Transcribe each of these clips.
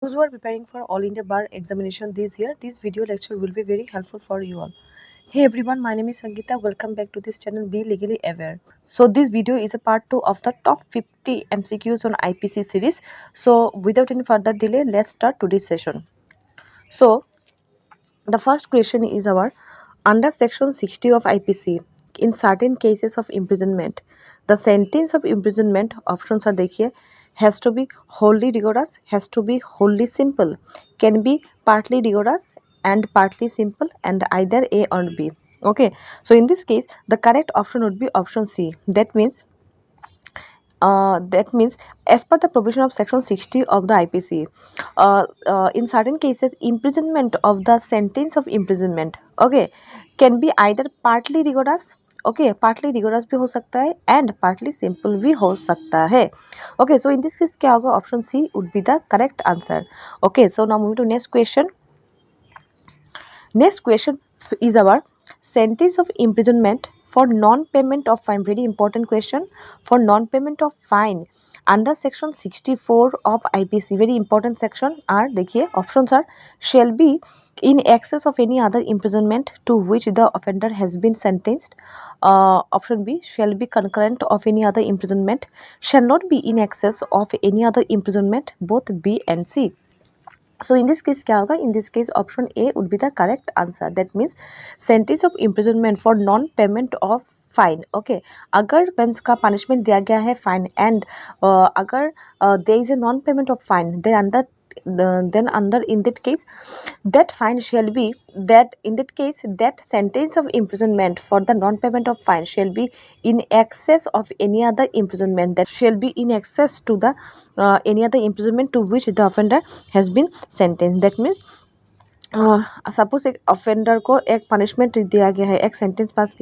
Those who are preparing for All India Bar examination this year, this video lecture will be very helpful for you all. Hey everyone, my name is Sangeeta. Welcome back to this channel Be Legally Aware. So this video is a part 2 of the top 50 MCQs on IPC series. So without any further delay, let's start today's session. So the first question is our under section 60 of IPC. In certain cases of imprisonment, the sentence of imprisonment options are देखिए has to be wholly rigorous, has to be wholly simple, can be partly rigorous and partly simple, and either A or B. Okay, so in this case the correct option would be option C. That means as per the provision of section 60 of the IPC, in certain cases imprisonment of the sentence of imprisonment, okay, can be either partly rigorous, okay, partly rigorous भी हो सकता है and partly simple भी हो सकता है. Okay, so in this case क्या होगा, option C would be the correct answer. Okay, so now moving to next question. Next question is our sentence of imprisonment for non-payment of fine. Very important question. For non-payment of fine under section 64 of IPC. Very important section. are देखिए options are shall be in excess of any other imprisonment to which the offender has been sentenced. Option B shall be concurrent of any other imprisonment, shall not be in excess of any other imprisonment. Both B and C. So in this case क्या होगा, in this case option A would be the correct answer. That means sentence of imprisonment for non payment of fine. Okay, अगर bench का punishment दिया गया है fine and अगर there is a non payment of fine then under in that case that fine shall be that sentence of imprisonment for the non payment of fine shall be in excess of any other imprisonment, that shall be in excess to the any other imprisonment to which the offender has been sentenced. That means suppose एक offender को एक punishment दिया गया है, एक sentence पास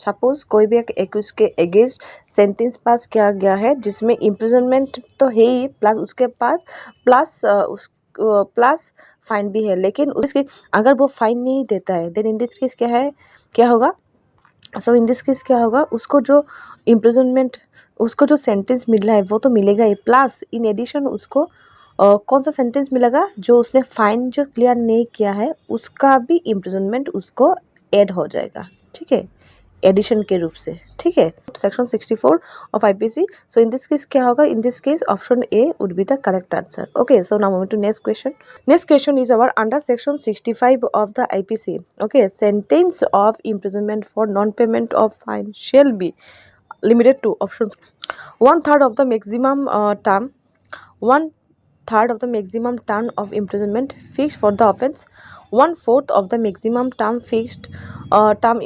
suppose कोई भी एक उसके अगेंस्ट सेंटेंस पास किया गया है जिसमें इम्प्रिजनमेंट तो है ही, प्लस उसके पास प्लस फाइन भी है, लेकिन उसके अगर वो फाइन नहीं देता है देन इन दिस केस क्या होगा. सो इन दिस केस क्या होगा, उसको जो इम्प्रिजनमेंट उसको जो सेंटेंस मिल रहा है वो तो मिलेगा ही, प्लस इन एडिशन उसको कौन सा सेंटेंस मिलेगा, जो उसने फाइन जो क्लियर नहीं किया है उसका भी इम्प्रिजनमेंट उसको ऐड हो जाएगा. ठीक है, एडिशन के रूप से. ठीक है, section 64 of IPC. So in this case क्या होगा, in this case option A would be the correct answer. Okay, so now moving to next question. Next question is our under section 65 of the IPC. Okay, sentence of imprisonment for non payment of fine shall be limited to options 1/3 of the maximum term, 1/3 of the maximum term of imprisonment fixed for the offence, 1/4 of the maximum term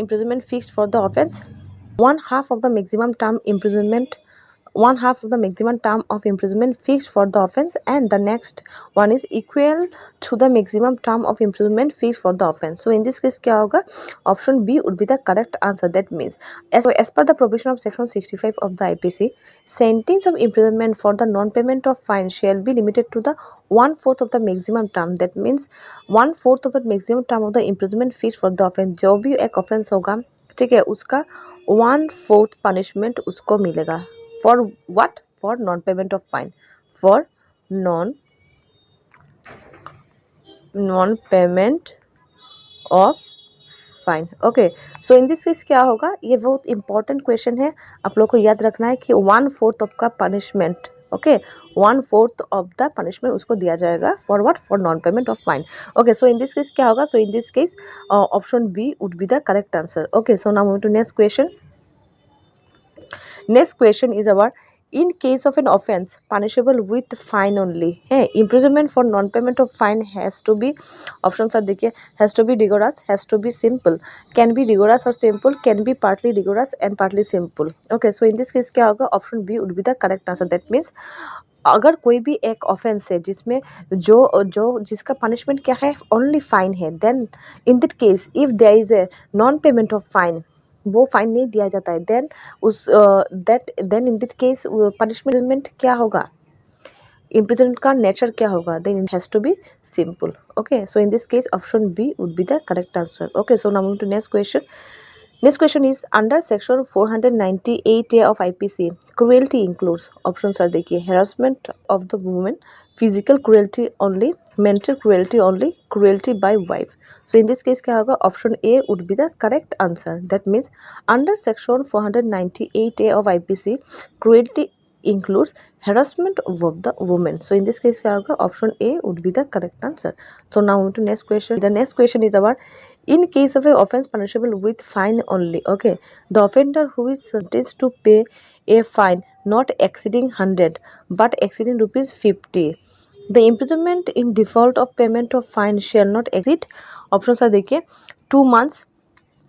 imprisonment fixed for the offence, 1/2 of the maximum term imprisonment, 1/2 of the maximum term of imprisonment fixed for the offence, and the next one is equal to the maximum term of imprisonment fixed for the offence. So in this case क्या होगा, option B would be the correct answer. That means as per the provision of section 65 of the IPC, sentence of imprisonment for the non-payment of fine shall be limited to the 1/4 of the maximum term. That means 1/4 of the maximum term of the imprisonment fixed for the offence. जो भी एक offence होगा, ठीक है, उसका 1/4 punishment उसको मिलेगा. For what? For non payment of fine. For non payment of fine. Okay, so in this case क्या होगा, ये बहुत इंपॉर्टेंट क्वेश्चन है, आप लोग को याद रखना है कि 1/4 ऑफ का punishment, okay, 1/4 of the punishment उसको दिया जाएगा. For what? For non payment of fine. Okay, so in this case क्या होगा, so in this case option B would be the correct answer. Okay, so now moving to next question. Next question is about in case of an offence punishable with fine only, hey, imprisonment for non-payment of fine has to be, options are देखिए, has to be rigorous, has to be simple, can be rigorous or simple, can be partly rigorous and partly simple. Okay, so in this case क्या होगा, option B would be the correct answer. That means अगर कोई भी एक offence है जिसमें जो जो जिसका पनिशमेंट क्या है, ओनली फाइन है, then in that case if there is a non payment of fine, वो फाइन नहीं दिया जाता है, then then in this case punishment क्या होगा, इम्प्रिजनमेंट का नेचर क्या होगा, then it has to be simple. Okay, so in this case option B would be the correct answer. Okay, so now moving to next question. Next question is under section 498A of IPC, cruelty includes options are देखिए harassment of the woman, physical cruelty only, mental cruelty only, cruelty by wife. So in this case क्या होगा? Option A would be the correct answer. That means under section 498A of IPC, cruelty includes harassment of the woman. So in this case क्या होगा? Option A would be the correct answer. So now on to next question. The next question is about in case of an offense punishable with fine only, okay, the offender who is sentenced to pay a fine not exceeding 100 but exceeding rupees 50, the imprisonment in default of payment of fine shall not exceed, options are देखिए 2 months,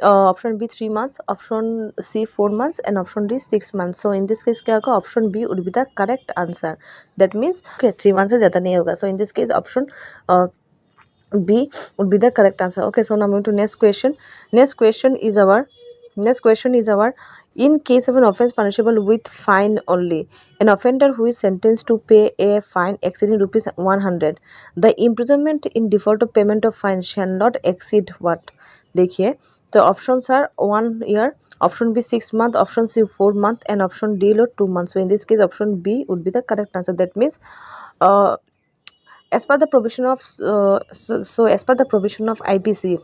option B 3 months, option C 4 months and option D 6 months. So in this case क्या होगा? Option B would be the correct answer. That means okay 3 months से ज़्यादा नहीं होगा. So in this case option B would be the correct answer. Okay, so now moving to next question. Next question is our in case of an offense punishable with fine only, an offender who is sentenced to pay a fine exceeding rupees 100, the imprisonment in default of payment of fine shall not exceed what? देखिए तो options are 1 year, option B 6 month, option C 4 month and option D 2 months. So in this case option B would be the correct answer. That means uh, as per the provision of as per the provision of IPC,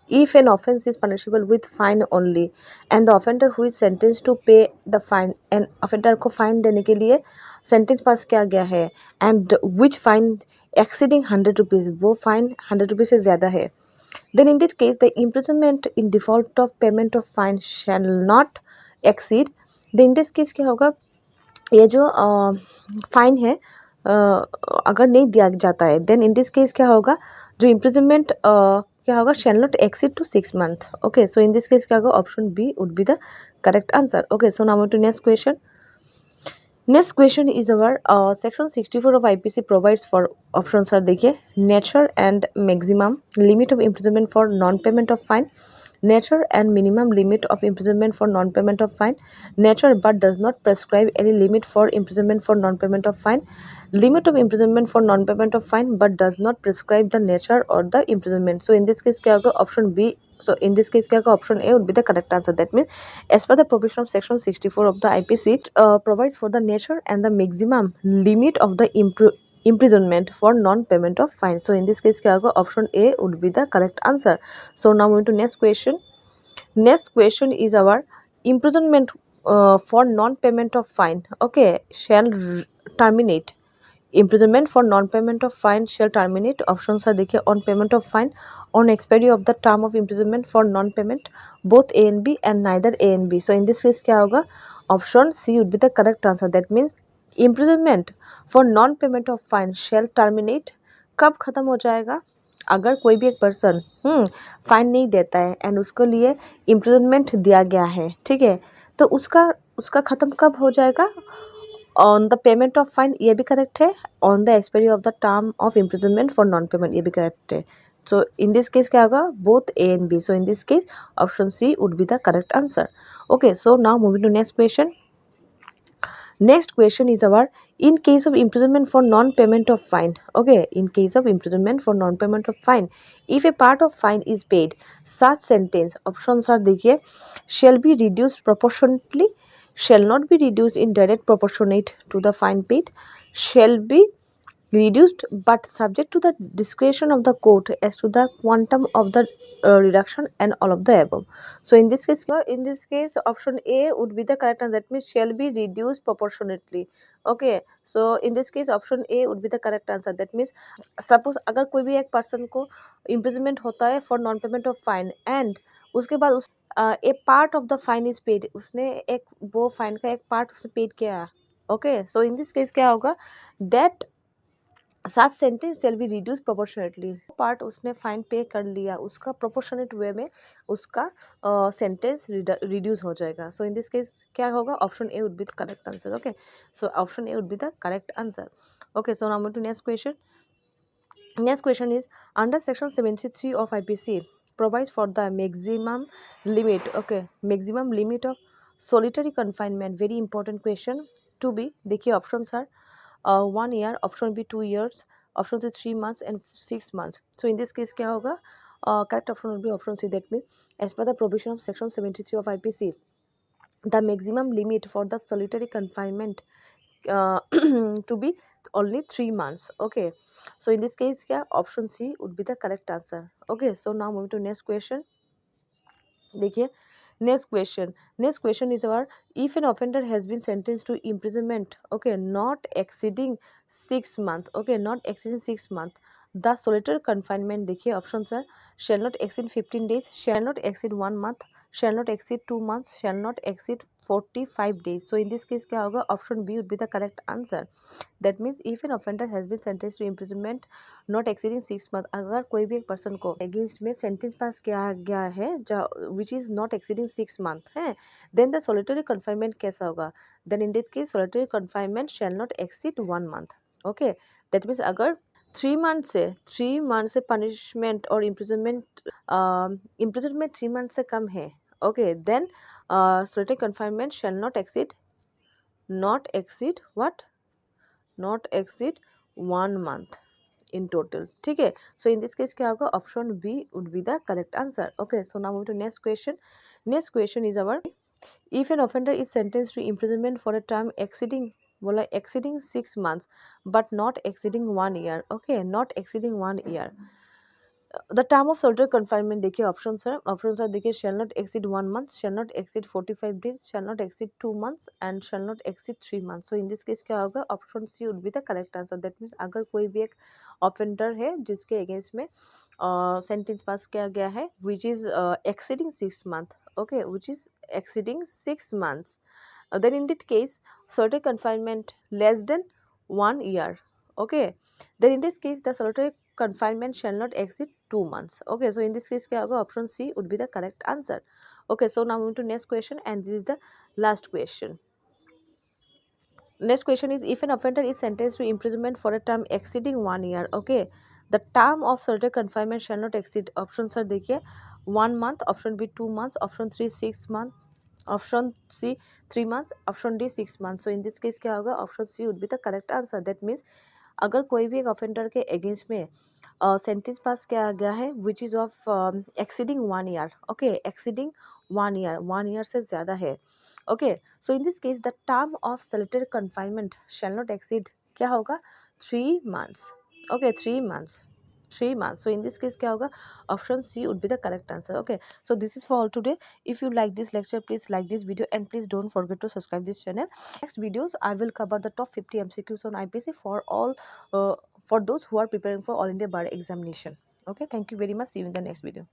if an offence is punishable with fine only and the offender who is sentenced to pay the fine and offender को fine देने के लिए sentence pass किया गया है and which fine exceeding 100 rupees, वो fine 100 rupees से ज़्यादा है, then in this case the imprisonment in default of payment of fine shall not exceed. then in this case क्या होगा? ये जो फाइन है अगर नहीं दिया जाता है देन इन दिस केस क्या होगा? जो इम्प्रिजनमेंट क्या होगा? Shall not exceed to 6 month. Okay, so in this case क्या होगा? Option B would be the correct answer. Okay, so now to next question. Next question is our section 64 of IPC provides for options are देखिए nature and maximum limit of imprisonment for non payment of fine, nature and minimum limit of imprisonment for non-payment of fine, nature but does not prescribe any limit for imprisonment for non-payment of fine, limit of imprisonment for non-payment of fine but does not prescribe the nature or the imprisonment. So in this case क्या होगा? Option B. So in this case क्या होगा? Option A would be the correct answer. That means as per the provision of section 64 of the IPC, it provides for the nature and the maximum limit of the imprisonment for non-payment of fine. So in this case क्या होगा? Option A would be the correct answer. So now moving to next question. Next question is our imprisonment for non-payment of fine. Okay, shall terminate. Imprisonment for non-payment of fine shall terminate. Options are देखिए on payment of fine, on expiry of the term of imprisonment for non-payment, both A and B and neither A and B. So in this case क्या होगा? Option C would be the correct answer. That means imprisonment for non-payment of fine shall terminate. कब खत्म हो जाएगा? अगर कोई भी एक पर्सन फाइन नहीं देता है एंड उसको लिए इम्प्रिजनमेंट दिया गया है, ठीक है, तो उसका उसका ख़त्म कब हो जाएगा? On the payment of fine, ये भी करेक्ट है. On the expiry of the term of imprisonment for non payment, ये भी करेक्ट है. सो इन दिस केस क्या होगा? Both A and B. So in this case option C would be the correct answer. Okay, so now moving to next question. Next question is our in case of imprisonment for non-payment of fine. Okay, in case of imprisonment for non-payment of fine, if a part of fine is paid, such sentence options are देखिए shall be reduced proportionately, shall not be reduced in direct proportionate to the fine paid, shall be reduced but subject to the discretion of the court as to the quantum of the reduction and all of the above. So in this case option A would be the correct answer. That means shall be reduced proportionately. Okay, so in this case option A would be the correct answer. That means suppose अगर कोई भी एक person को imprisonment होता है for non payment of fine and उसके बाद उस a part of the fine is paid, उसने एक वो fine का एक part उसने paid किया. Okay, so in this case क्या होगा? That such sentence shall be reduce proportionately. Part उसने फाइन पे कर लिया, उसका प्रोपोर्शनेट वे में उसका सेंटेंस रिड्यूस हो जाएगा. सो इन दिस केस क्या होगा? Option A would be the correct answer. Okay, so option A would be the correct answer. Okay, so now move to next question. Next question is under section 73 of IPC provides for the maximum limit. Okay, maximum limit of solitary confinement. Very important question. To be देखिए options are 1 year, option B 2 years, option C 3 months and 6 months. So in this case क्या होगा, correct option will be option C. That means as per the provision of section 73 of IPC, the maximum limit for the solitary confinement to be only 3 months. Okay, so in this case क्या, option C would be the correct answer. Okay, so now moving to next question. देखिए next question is our, if an offender has been sentenced to imprisonment, okay, not exceeding 6 months, okay, not exceeding 6 months, the solitary confinement, देखिए options are, shall not exceed 15 days, shall not exceed 1 month, shall not exceed 2 months, shall not exceed 45 days. So in this case क्या होगा, option B would be the correct answer. That means if an offender has been sentenced to imprisonment not exceeding 6 month, अगर कोई भी एक person को against में sentence पास किया गया है which is not exceeding 6 month है, देन द सॉलिटरी कन्फाइनमेंट कैसा होगा, then in this case solitary confinement shall not exceed 1 month. Okay, that means अगर 3 मंथ से पनिशमेंट और इम्प्रिजनमेंट 3 मंथ से कम है, okay, then solitary confinement shall not exceed what, not exceed 1 month in total. ठीक है, so in this case क्या होगा, option B would be the correct answer. Okay, so now move to next question. Next question is our, if an offender is sentenced to imprisonment for a term exceeding, बोला exceeding 6 months but not exceeding 1 year, okay, not exceeding 1 year, the term of solitary confinement, देखिए options are देखिए, shall not exceed 1 month, shall not exceed 45 days, shall not exceed 2 months and shall not exceed 3 months. So in this case क्या होगा, option C would be the correct answer. That means अगर कोई भी एक offender है जिसके against में sentence पास किया गया है which is exceeding 6 month, okay, which is exceeding 6 months, then in that case solitary confinement less than 1 year, okay, then in this case the solitary confinement shall not exceed 2 months. Okay, so in this case क्या होगा, option C would be the correct answer. Okay, so now moving to next question, and this is the last question. Next question is, if an offender is sentenced to imprisonment for a term exceeding 1 year, okay, the term of solitary confinement shall not exceed, options are देखिए 1 month, option B 2 months, option 3 6 months, option C 3 months, option D 6 months. So in this case क्या होगा, option C would be the correct answer. That means अगर कोई भी एक offender के against में sentence पास किया गया है which is of exceeding 1 year, okay, exceeding 1 year से ज़्यादा है, okay, so in this case the term of solitary confinement shall not exceed, क्या होगा, 3 months, okay, 3 months. So in this case क्या होगा, option C would be the correct answer. Okay, so this is for all today. If you like this lecture, please like this video and please don't forget to subscribe this channel. Next videos I will cover the top 50 MCQs on IPC for all for those who are preparing for All India Bar examination. Okay, thank you very much. See you in the next video.